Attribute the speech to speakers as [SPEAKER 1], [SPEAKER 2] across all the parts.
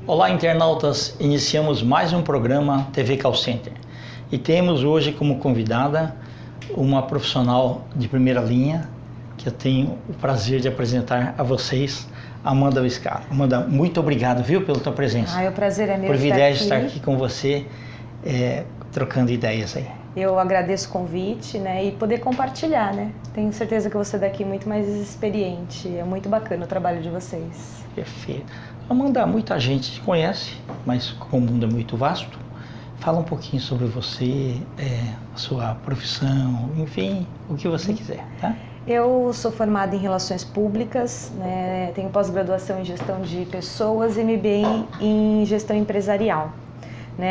[SPEAKER 1] Olá, internautas! Iniciamos mais um programa TV Call Center e temos hoje como convidada uma profissional de primeira linha que eu tenho o prazer de apresentar a vocês, Amanda Viscar. Amanda, muito obrigado, viu, pela tua presença.
[SPEAKER 2] O prazer é meu.
[SPEAKER 1] Privilégio estar aqui com você, trocando ideias aí.
[SPEAKER 2] Eu agradeço o convite, e poder compartilhar, Tenho certeza que você é daqui muito mais experiente. É muito bacana o trabalho de vocês.
[SPEAKER 1] Perfeito. Amanda, muita gente te conhece, mas como o mundo é muito vasto, fala um pouquinho sobre você, a sua profissão, enfim, o que você quiser, tá?
[SPEAKER 2] Eu sou formada em Relações Públicas, tenho pós-graduação em Gestão de Pessoas e MBA em Gestão Empresarial.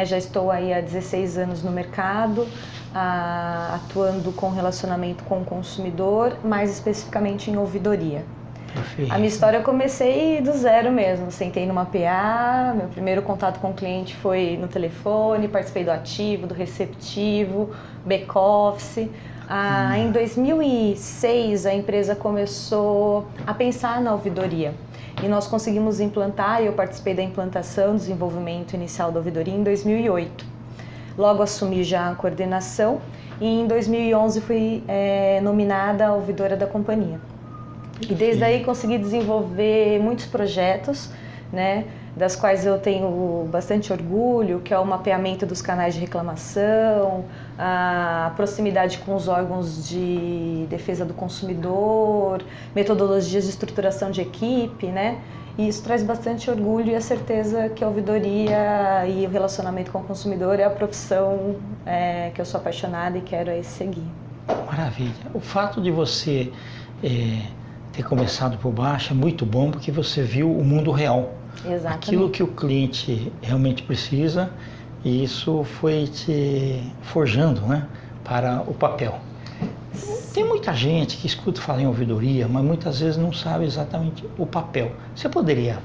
[SPEAKER 2] Já estou aí há 16 anos no mercado, atuando com relacionamento com o consumidor, mais especificamente em ouvidoria.
[SPEAKER 1] Perfeito.
[SPEAKER 2] A minha história eu comecei do zero mesmo, sentei numa PA, meu primeiro contato com o cliente foi no telefone, participei do ativo, do receptivo, back-office. Em 2006 a empresa começou a pensar na ouvidoria e nós conseguimos implantar, eu participei da implantação, desenvolvimento inicial da ouvidoria em 2008. Logo assumi já a coordenação e em 2011 fui nominada ouvidora da companhia. E desde aí consegui desenvolver muitos projetos, das quais eu tenho bastante orgulho, que é o mapeamento dos canais de reclamação, a proximidade com os órgãos de defesa do consumidor, metodologias de estruturação de equipe, E isso traz bastante orgulho e a certeza que a ouvidoria e o relacionamento com o consumidor é a profissão que eu sou apaixonada e quero seguir.
[SPEAKER 1] Maravilha. O fato de você ter começado por baixo é muito bom porque você viu o mundo real.
[SPEAKER 2] Exatamente.
[SPEAKER 1] Aquilo que o cliente realmente precisa, e isso foi te forjando, para o papel. Tem muita gente que escuta falar em ouvidoria, mas muitas vezes não sabe exatamente o papel. Você poderia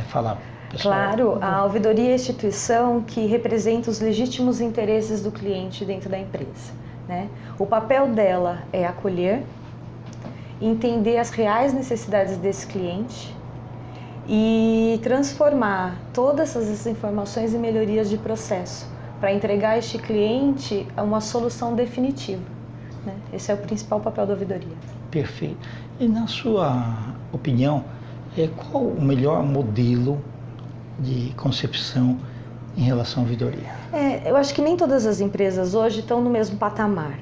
[SPEAKER 1] falar, pessoal?
[SPEAKER 2] Claro, a ouvidoria é a instituição que representa os legítimos interesses do cliente dentro da empresa, O papel dela é acolher, entender as reais necessidades desse cliente e transformar todas essas informações em melhorias de processo para entregar a este cliente uma solução definitiva. Esse é o principal papel da ouvidoria.
[SPEAKER 1] Perfeito. E na sua opinião, qual o melhor modelo de concepção em relação à ouvidoria?
[SPEAKER 2] Eu acho que nem todas as empresas hoje estão no mesmo patamar,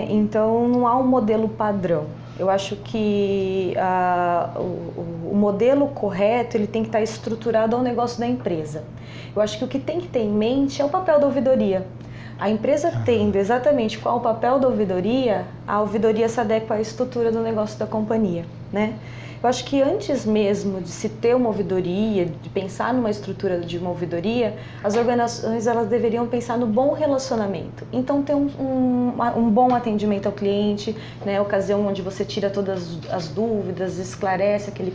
[SPEAKER 2] Então não há um modelo padrão. Eu acho que o modelo correto ele tem que estar estruturado ao negócio da empresa. Eu acho que o que tem que ter em mente é o papel da ouvidoria. A empresa tendo exatamente qual o papel da ouvidoria, a ouvidoria se adequa à estrutura do negócio da companhia, Eu acho que antes mesmo de se ter uma ouvidoria, de pensar numa estrutura de uma ouvidoria, as organizações elas deveriam pensar no bom relacionamento. Então ter um bom atendimento ao cliente, ocasião onde você tira todas as dúvidas, esclarece aquele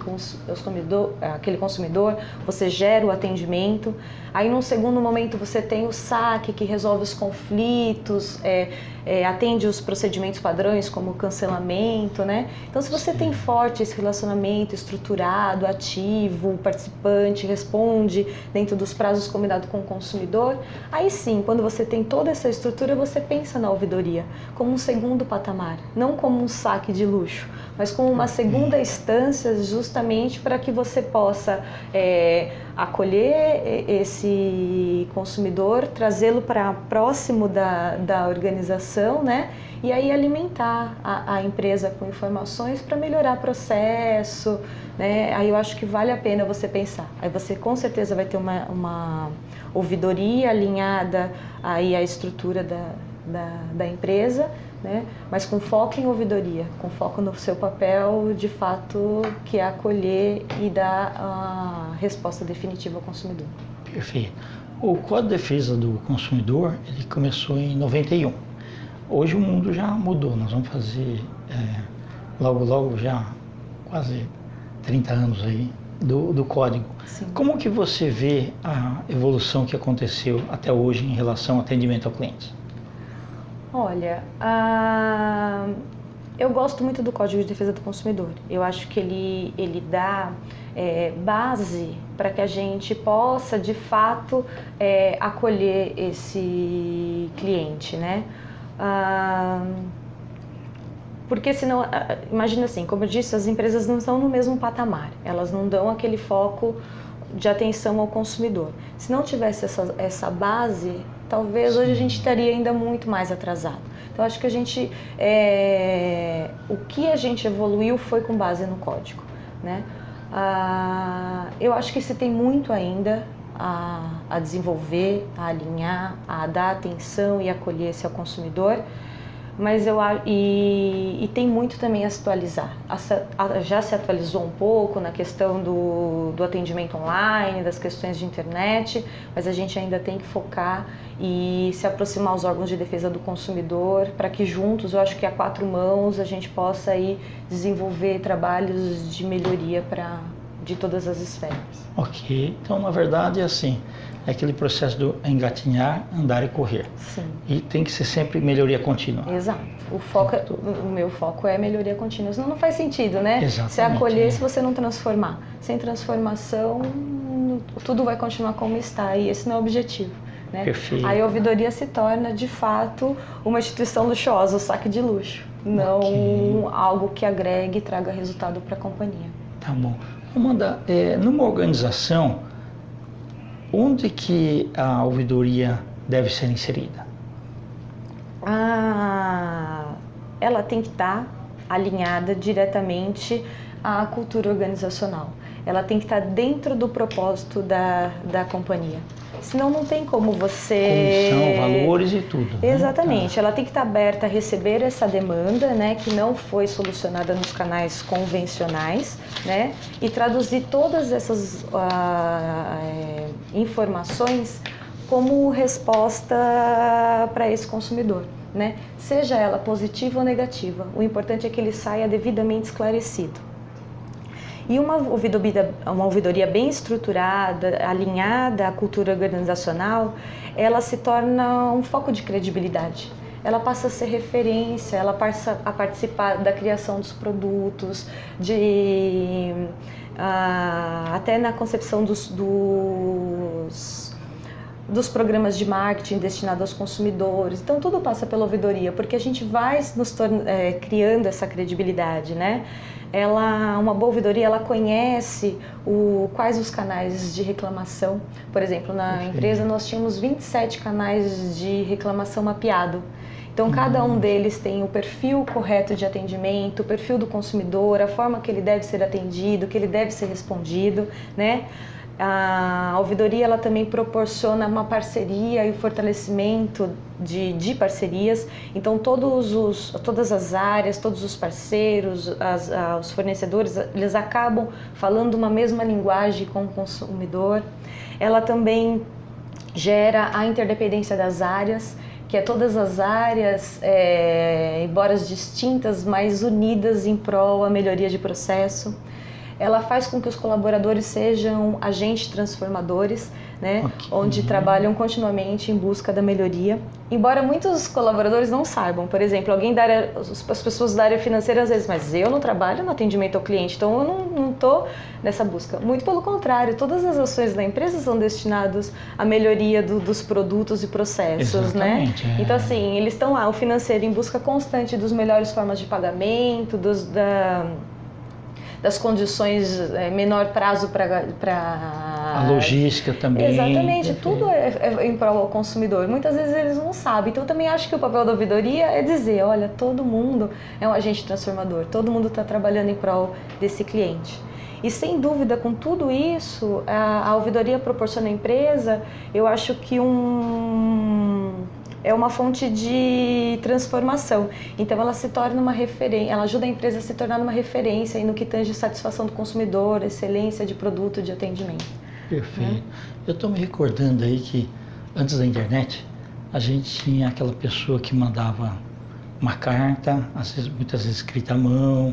[SPEAKER 2] consumidor, você gera o atendimento. Aí num segundo momento você tem o saque que resolve os conflitos, atende os procedimentos padrões como o cancelamento, Então se você tem forte esse relacionamento estruturado, ativo, o participante responde dentro dos prazos combinados com o consumidor, aí sim, quando você tem toda essa estrutura, você pensa na ouvidoria como um segundo patamar, não como um saque de luxo, mas como uma segunda instância justamente para que você possa acolher esse consumidor, trazê-lo para próximo da organização, E aí alimentar a empresa com informações para melhorar o processo, Aí eu acho que vale a pena você pensar. Aí você com certeza vai ter uma ouvidoria alinhada aí à estrutura da empresa, Mas com foco em ouvidoria, com foco no seu papel de fato que é acolher e dar a resposta definitiva ao consumidor.
[SPEAKER 1] Perfeito. O Código de Defesa do Consumidor ele começou em 91. Hoje o mundo já mudou, nós vamos fazer logo já quase 30 anos aí do código.
[SPEAKER 2] Sim.
[SPEAKER 1] Como que você vê a evolução que aconteceu até hoje em relação ao atendimento ao cliente?
[SPEAKER 2] Olha, eu gosto muito do Código de Defesa do Consumidor. Eu acho que ele dá base para que a gente possa, de fato, acolher esse cliente, né? Porque senão, imagina assim, como eu disse, as empresas não estão no mesmo patamar, elas não dão aquele foco de atenção ao consumidor. Se não tivesse essa base, talvez hoje a gente estaria ainda muito mais atrasado. Então acho que o que a gente evoluiu foi com base no código, né? Eu acho que se tem muito ainda a desenvolver, a alinhar, a dar atenção e acolher-se ao consumidor, mas e tem muito também a se atualizar. Já se atualizou um pouco na questão do atendimento online, das questões de internet, mas a gente ainda tem que focar e se aproximar aos órgãos de defesa do consumidor para que juntos, eu acho que a 4 mãos, a gente possa aí desenvolver trabalhos de melhoria de todas as esferas.
[SPEAKER 1] Ok, então na verdade é assim, é aquele processo do engatinhar, andar e correr.
[SPEAKER 2] Sim.
[SPEAKER 1] E tem que ser sempre melhoria contínua.
[SPEAKER 2] Exato. O meu foco é melhoria contínua. Senão não faz sentido, né?
[SPEAKER 1] Exatamente.
[SPEAKER 2] Se acolher se você não transformar. Sem transformação, tudo vai continuar como está e esse não é o objetivo. Né?
[SPEAKER 1] Perfeito. Aí
[SPEAKER 2] a ouvidoria se torna, de fato, uma instituição luxuosa, um saque de luxo. Não algo que agregue e traga resultado para a companhia.
[SPEAKER 1] Tá bom. Amanda, numa organização, onde que a ouvidoria deve ser inserida?
[SPEAKER 2] Ela tem que estar alinhada diretamente à cultura organizacional. Ela tem que estar dentro do propósito da companhia. Senão não tem como você...
[SPEAKER 1] Condição, valores e tudo.
[SPEAKER 2] Exatamente. Né? Ela tem que estar aberta a receber essa demanda, né, que não foi solucionada nos canais convencionais, né, e traduzir todas essas informações como resposta para esse consumidor, né? Seja ela positiva ou negativa. O importante é que ele saia devidamente esclarecido. E uma ouvidoria bem estruturada, alinhada à cultura organizacional, ela se torna um foco de credibilidade. Ela passa a ser referência, ela passa a participar da criação dos produtos, até na concepção dos programas de marketing destinados aos consumidores. Então tudo passa pela ouvidoria, porque a gente vai criando essa credibilidade, né? Uma boa ouvidoria, ela conhece quais os canais de reclamação. Por exemplo, na empresa nós tínhamos 27 canais de reclamação mapeado. Então, cada um deles tem o perfil correto de atendimento, o perfil do consumidor, a forma que ele deve ser atendido, que ele deve ser respondido, né? A ouvidoria ela também proporciona uma parceria e o fortalecimento de parcerias. Então todas as áreas, todos os parceiros, os fornecedores, eles acabam falando uma mesma linguagem com o consumidor. Ela também gera a interdependência das áreas, que é todas as áreas, embora distintas, mas unidas em prol à melhoria de processo. Ela faz com que os colaboradores sejam agentes transformadores, né? Onde trabalham continuamente em busca da melhoria. Embora muitos colaboradores não saibam, por exemplo, as pessoas da área financeira às vezes, mas eu não trabalho no atendimento ao cliente, então eu não estou nessa busca. Muito pelo contrário, todas as ações da empresa são destinadas à melhoria dos produtos e processos,
[SPEAKER 1] exatamente,
[SPEAKER 2] né? Então assim, eles estão lá, o financeiro em busca constante dos melhores formas de pagamento, das condições, menor prazo para...
[SPEAKER 1] A logística também.
[SPEAKER 2] Exatamente, tudo é em prol ao consumidor. Muitas vezes eles não sabem. Então, eu também acho que o papel da ouvidoria é dizer, olha, todo mundo é um agente transformador, todo mundo está trabalhando em prol desse cliente. E, sem dúvida, com tudo isso, a ouvidoria proporciona à empresa, eu acho que é uma fonte de transformação. Então ela se torna uma referência, ela ajuda a empresa a se tornar uma referência no que tange satisfação do consumidor, excelência de produto, de atendimento.
[SPEAKER 1] Perfeito. Eu estou me recordando aí que antes da internet a gente tinha aquela pessoa que mandava uma carta, muitas vezes escrita à mão,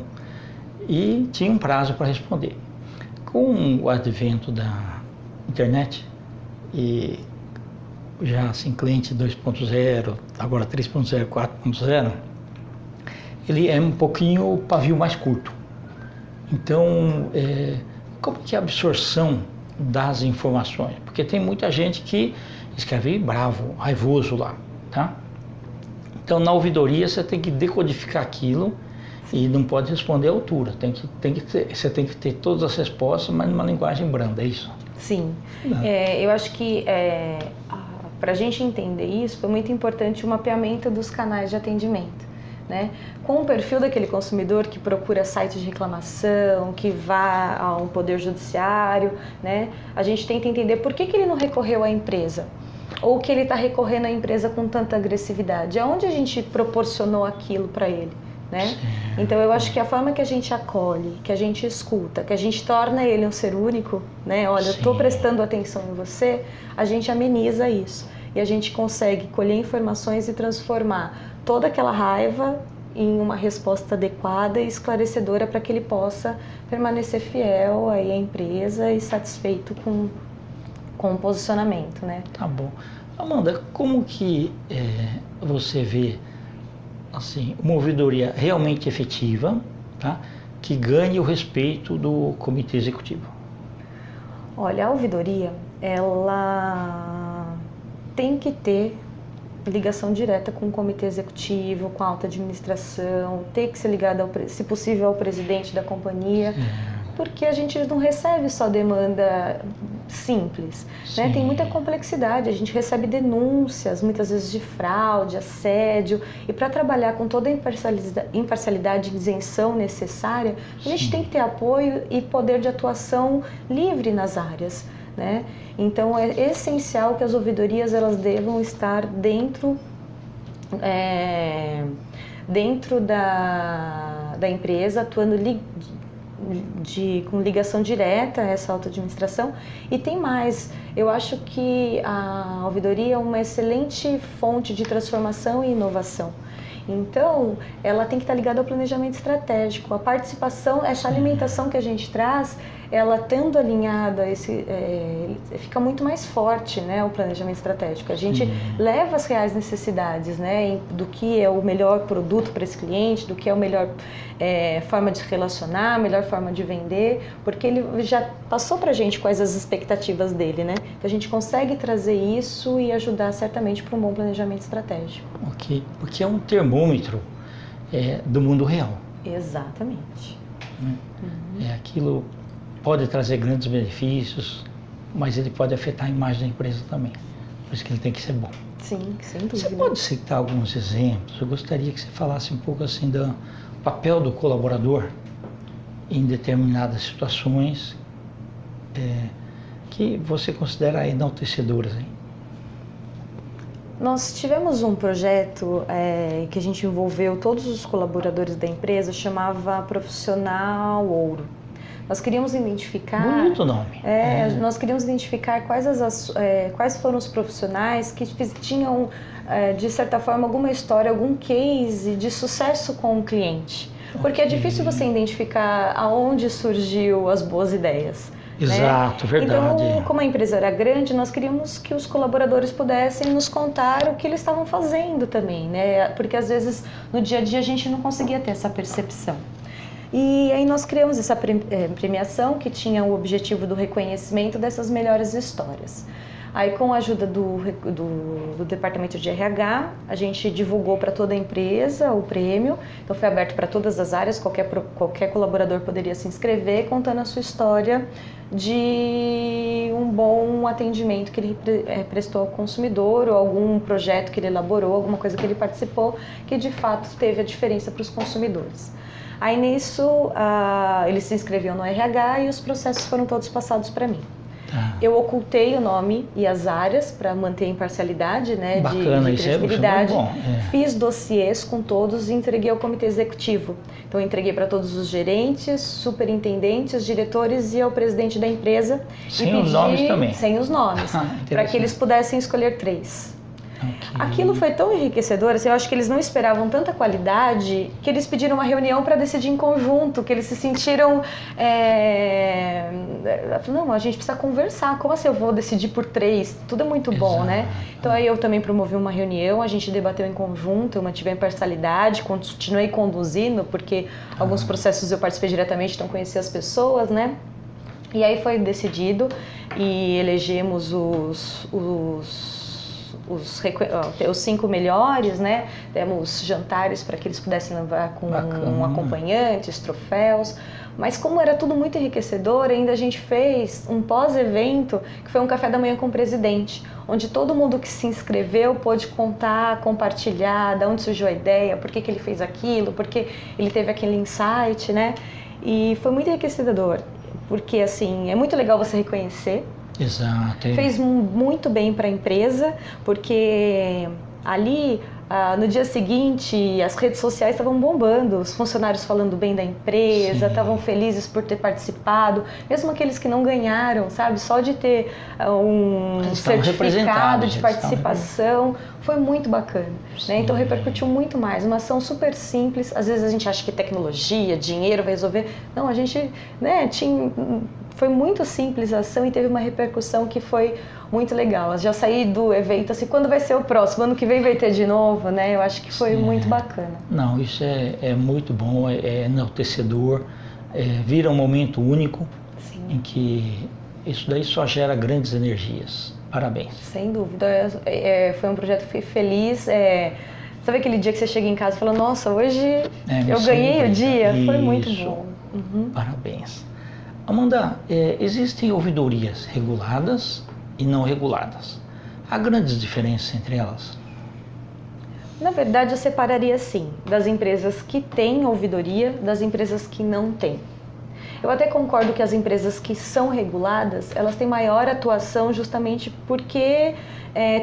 [SPEAKER 1] e tinha um prazo para responder. Com o advento da internet e já assim, cliente 2.0, agora 3.0, 4.0, ele é um pouquinho o pavio mais curto. Então, como que é a absorção das informações? Porque tem muita gente que escreve bravo, raivoso lá, tá? Então, na ouvidoria, você tem que decodificar aquilo e não pode responder à altura. Você tem que ter todas as respostas, mas numa linguagem branda, é isso?
[SPEAKER 2] Sim. Eu acho que para a gente entender isso, foi muito importante o mapeamento dos canais de atendimento, né? Com o perfil daquele consumidor que procura sites de reclamação, que vá a um poder judiciário, né? A gente tenta entender por que ele não recorreu à empresa, ou que ele está recorrendo à empresa com tanta agressividade. Aonde a gente proporcionou aquilo para ele, né? Então eu acho que a forma que a gente acolhe, que a gente escuta, que a gente torna ele um ser único, né? Olha, eu estou prestando atenção em você, a gente ameniza isso. E a gente consegue colher informações e transformar toda aquela raiva em uma resposta adequada e esclarecedora para que ele possa permanecer fiel aí à empresa e satisfeito com o posicionamento, né?
[SPEAKER 1] Tá bom. Amanda, como que você vê assim, uma ouvidoria realmente efetiva, tá? Que ganhe o respeito do comitê executivo?
[SPEAKER 2] Olha, a ouvidoria, ela tem que ter ligação direta com o comitê executivo, com a alta administração, ter que ser ligada, se possível, ao presidente da companhia, porque a gente não recebe só demanda simples, né? Tem muita complexidade, a gente recebe denúncias, muitas vezes de fraude, assédio, e para trabalhar com toda a imparcialidade e isenção necessária, a gente tem que ter apoio e poder de atuação livre nas áreas, né? Então é essencial que as ouvidorias elas devam estar dentro da empresa, atuando com ligação direta a essa auto-administração. E tem mais, eu acho que a ouvidoria é uma excelente fonte de transformação e inovação. Então, ela tem que estar ligada ao planejamento estratégico. A participação, essa alimentação que a gente traz, ela tendo alinhada, fica muito mais forte, né, o planejamento estratégico. A gente leva as reais necessidades, né, do que é o melhor produto para esse cliente, do que é a melhor forma de se relacionar, a melhor forma de vender, porque ele já passou para a gente quais as expectativas dele, né? Então, a gente consegue trazer isso e ajudar certamente para um bom planejamento estratégico.
[SPEAKER 1] Ok, porque é um termômetro do mundo real.
[SPEAKER 2] Exatamente.
[SPEAKER 1] Aquilo pode trazer grandes benefícios, mas ele pode afetar a imagem da empresa também. Por isso que ele tem que ser bom.
[SPEAKER 2] Sim, sem dúvida.
[SPEAKER 1] Você pode citar alguns exemplos? Eu gostaria que você falasse um pouco assim do papel do colaborador em determinadas situações que você considera enaltecedoras. Hein?
[SPEAKER 2] Nós tivemos um projeto que a gente envolveu todos os colaboradores da empresa, chamava Profissional Ouro. Nós queríamos identificar...
[SPEAKER 1] Bonito nome.
[SPEAKER 2] Nós queríamos identificar quais foram os profissionais que tinham, de certa forma, alguma história, algum case de sucesso com o cliente. Porque é difícil você identificar aonde surgiu as boas ideias.
[SPEAKER 1] Exato,
[SPEAKER 2] né?
[SPEAKER 1] verdade.
[SPEAKER 2] Então, como a empresa era grande, nós queríamos que os colaboradores pudessem nos contar o que eles estavam fazendo também, né? Porque às vezes no dia a dia a gente não conseguia ter essa percepção. E aí nós criamos essa premiação que tinha o objetivo do reconhecimento dessas melhores histórias. Aí, com a ajuda do departamento de RH, a gente divulgou para toda a empresa o prêmio. Então, foi aberto para todas as áreas, qualquer colaborador poderia se inscrever, contando a sua história de um bom atendimento que ele prestou ao consumidor, ou algum projeto que ele elaborou, alguma coisa que ele participou, que de fato teve a diferença para os consumidores. Aí, nisso, ele se inscreveu no RH e os processos foram todos passados para mim. Eu ocultei o nome e as áreas para manter a imparcialidade, né,
[SPEAKER 1] bacana,
[SPEAKER 2] de credibilidade.
[SPEAKER 1] Isso é bom.
[SPEAKER 2] Fiz dossiês com todos e entreguei ao comitê executivo. Então, entreguei para todos os gerentes, superintendentes, diretores e ao presidente da empresa.
[SPEAKER 1] Sem os nomes também?
[SPEAKER 2] Sem os nomes, para que eles pudessem escolher 3.
[SPEAKER 1] Okay.
[SPEAKER 2] Aquilo foi tão enriquecedor, assim, eu acho que eles não esperavam tanta qualidade, que eles pediram uma reunião para decidir em conjunto, que eles se sentiram... Não, a gente precisa conversar, como assim eu vou decidir por 3? Tudo é muito bom, né? Então aí eu também promovi uma reunião, a gente debateu em conjunto, eu mantive a imparcialidade, continuei conduzindo, porque alguns processos eu participei diretamente, então conheci as pessoas, né? E aí foi decidido e elegemos os 5 melhores, né? Demos jantares para que eles pudessem levar com acompanhantes, troféus. Mas como era tudo muito enriquecedor, ainda a gente fez um pós-evento, que foi um café da manhã com o presidente, onde todo mundo que se inscreveu pôde contar, compartilhar, de onde surgiu a ideia, por que ele fez aquilo, por que ele teve aquele insight, né? E foi muito enriquecedor, porque assim, é muito legal você reconhecer.
[SPEAKER 1] Exato.
[SPEAKER 2] Fez muito bem para a empresa, porque ali no dia seguinte as redes sociais estavam bombando, os funcionários falando bem da empresa, estavam felizes por ter participado, mesmo aqueles que não ganharam, sabe? Só de ter um certificado de participação, foi muito bacana, né? Então repercutiu muito mais, uma ação super simples. Às vezes a gente acha que tecnologia, dinheiro vai resolver, não, a gente, né, foi muito simples a ação e teve uma repercussão que foi muito legal. Eu já saí do evento assim, quando vai ser o próximo? Ano que vem vai ter de novo, né? Eu acho que foi muito bacana.
[SPEAKER 1] Não, isso é muito bom, é enaltecedor, vira um momento único. Sim. Em que isso daí só gera grandes energias. Parabéns.
[SPEAKER 2] Sem dúvida. Foi um projeto que fui feliz. Sabe aquele dia que você chega em casa e fala, nossa, hoje eu ganhei o dia? Isso. Foi muito bom.
[SPEAKER 1] Uhum. Parabéns. Amanda, existem ouvidorias reguladas e não reguladas. Há grandes diferenças entre elas?
[SPEAKER 2] Na verdade, eu separaria assim, das empresas que têm ouvidoria, das empresas que não têm. Eu até concordo que as empresas que são reguladas, elas têm maior atuação justamente porque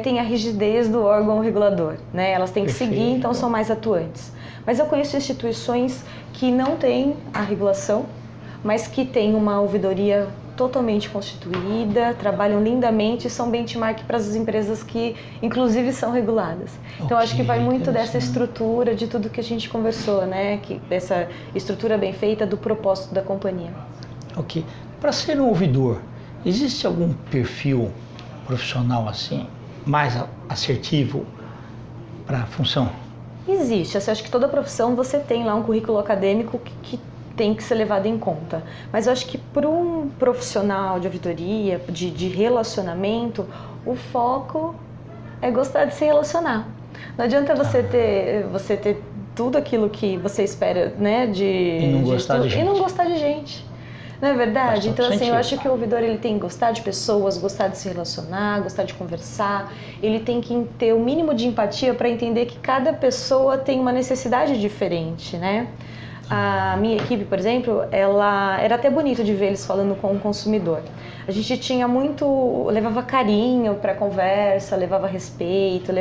[SPEAKER 2] tem a rigidez do órgão regulador, né? Elas têm que seguir, então são mais atuantes. Mas eu conheço instituições que não têm a regulação, mas que têm uma ouvidoria totalmente constituída, trabalham lindamente e são benchmark para as empresas que, inclusive, são reguladas. Então, acho que vai muito dessa estrutura, de tudo que a gente conversou, né? Dessa estrutura bem feita do propósito da companhia.
[SPEAKER 1] Ok. Para ser um ouvidor, existe algum perfil profissional assim, mais assertivo para a função?
[SPEAKER 2] Existe. Eu acho que toda profissão você tem lá um currículo acadêmico que tem que ser levado em conta. Mas eu acho que para um profissional de auditoria, de relacionamento, o foco é gostar de se relacionar. Não adianta você ter tudo aquilo que você espera, né,
[SPEAKER 1] e não gostar de gente.
[SPEAKER 2] E não gostar de gente. Não é verdade? Então, assim, eu acho que o ouvidor ele tem que gostar de pessoas, gostar de se relacionar, gostar de conversar. Ele tem que ter o mínimo de empatia para entender que cada pessoa tem uma necessidade diferente, né? A minha equipe, por exemplo, era até bonito de ver eles falando com o consumidor. A gente tinha levava carinho para a conversa, levava respeito,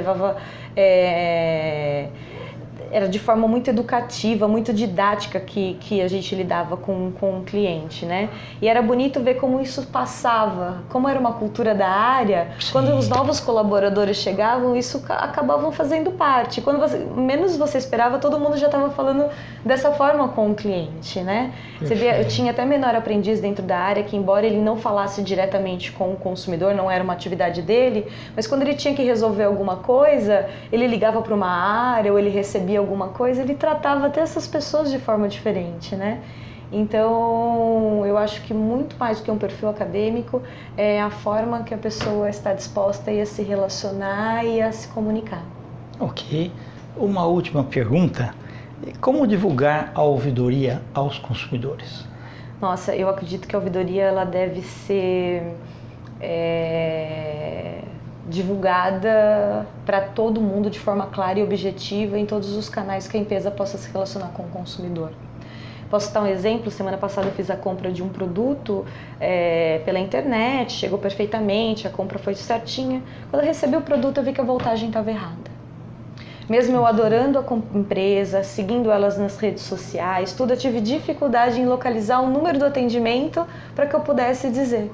[SPEAKER 2] era de forma muito educativa, muito didática que a gente lidava com o cliente, né? E era bonito ver como isso passava, como era uma cultura da área. Sim. Quando os novos colaboradores chegavam, isso acabavam fazendo parte. Quando menos você esperava, todo mundo já estava falando dessa forma com o cliente, né? Você vê, eu tinha até menor aprendiz dentro da área que, embora ele não falasse diretamente com o consumidor, não era uma atividade dele, mas quando ele tinha que resolver alguma coisa, ele ligava para uma área ou ele recebia alguma coisa, ele tratava até essas pessoas de forma diferente, né? Então, eu acho que muito mais do que um perfil acadêmico é a forma que a pessoa está disposta a se relacionar e a se comunicar.
[SPEAKER 1] Ok. Uma última pergunta. Como divulgar a ouvidoria aos consumidores?
[SPEAKER 2] Nossa, eu acredito que a ouvidoria ela deve ser divulgada para todo mundo de forma clara e objetiva em todos os canais que a empresa possa se relacionar com o consumidor. Posso dar um exemplo? Semana passada eu fiz a compra de um produto pela internet, chegou perfeitamente, a compra foi certinha. Quando eu recebi o produto eu vi que a voltagem estava errada. Mesmo eu adorando a empresa, seguindo elas nas redes sociais, tudo, eu tive dificuldade em localizar o número do atendimento para que eu pudesse dizer.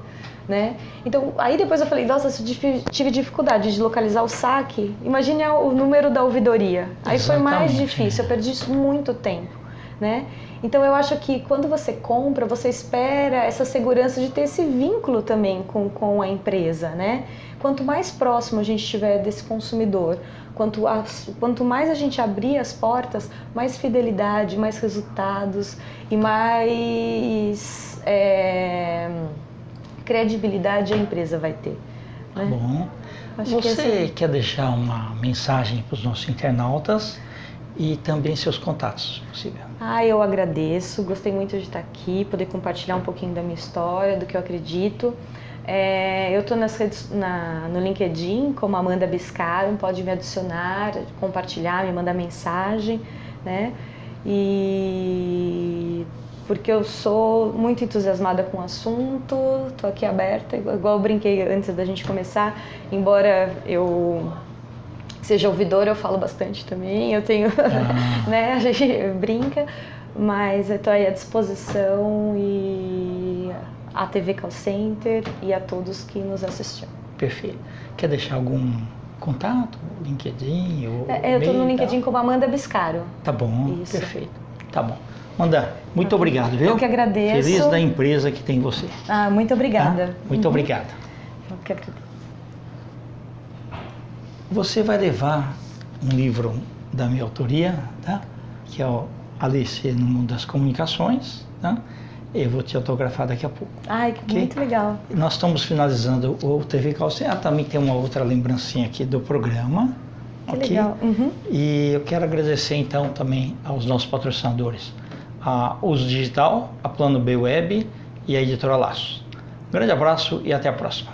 [SPEAKER 2] Né? Então, aí depois eu falei, nossa, eu tive dificuldade de localizar o saque, imagine o número da ouvidoria. Aí foi mais difícil, eu perdi muito tempo, né? Então eu acho que quando você compra, você espera essa segurança de ter esse vínculo também com a empresa, né? Quanto mais próximo a gente estiver desse consumidor, quanto mais a gente abrir as portas, mais fidelidade, mais resultados e mais credibilidade a empresa vai ter. Né?
[SPEAKER 1] Bom.
[SPEAKER 2] Acho que
[SPEAKER 1] Você quer deixar uma mensagem para os nossos internautas e também seus contatos, se possível?
[SPEAKER 2] Eu agradeço, gostei muito de estar aqui, poder compartilhar um pouquinho da minha história, do que eu acredito. Eu estou no LinkedIn como Amanda Biscaro, pode me adicionar, compartilhar, me mandar mensagem, né? E porque eu sou muito entusiasmada com o assunto, estou aqui aberta, igual eu brinquei antes da gente começar, embora eu seja ouvidora, eu falo bastante também, eu tenho, né, a gente brinca, mas eu estou aí à disposição e à TV Call Center e a todos que nos assistiram.
[SPEAKER 1] Perfeito. Quer deixar algum contato, LinkedIn? Ou
[SPEAKER 2] eu estou no LinkedIn como Amanda Biscaro.
[SPEAKER 1] Tá bom,
[SPEAKER 2] Isso.
[SPEAKER 1] Perfeito. Tá bom. Amanda, muito obrigado, viu?
[SPEAKER 2] Eu que agradeço.
[SPEAKER 1] Feliz da empresa que tem você.
[SPEAKER 2] Muito obrigada.
[SPEAKER 1] Tá? Muito obrigado.
[SPEAKER 2] Eu que agradeço.
[SPEAKER 1] Você vai levar um livro da minha autoria, tá? Que é o Alice no Mundo das Comunicações, tá? Eu vou te autografar daqui a pouco.
[SPEAKER 2] Que muito legal.
[SPEAKER 1] Nós estamos finalizando o TV Call Center. Também tem uma outra lembrancinha aqui do programa.
[SPEAKER 2] Que legal.
[SPEAKER 1] E eu quero agradecer então também aos nossos patrocinadores, a Uso Digital, a Plano B Web e a Editora Laços. Um grande abraço e até a próxima.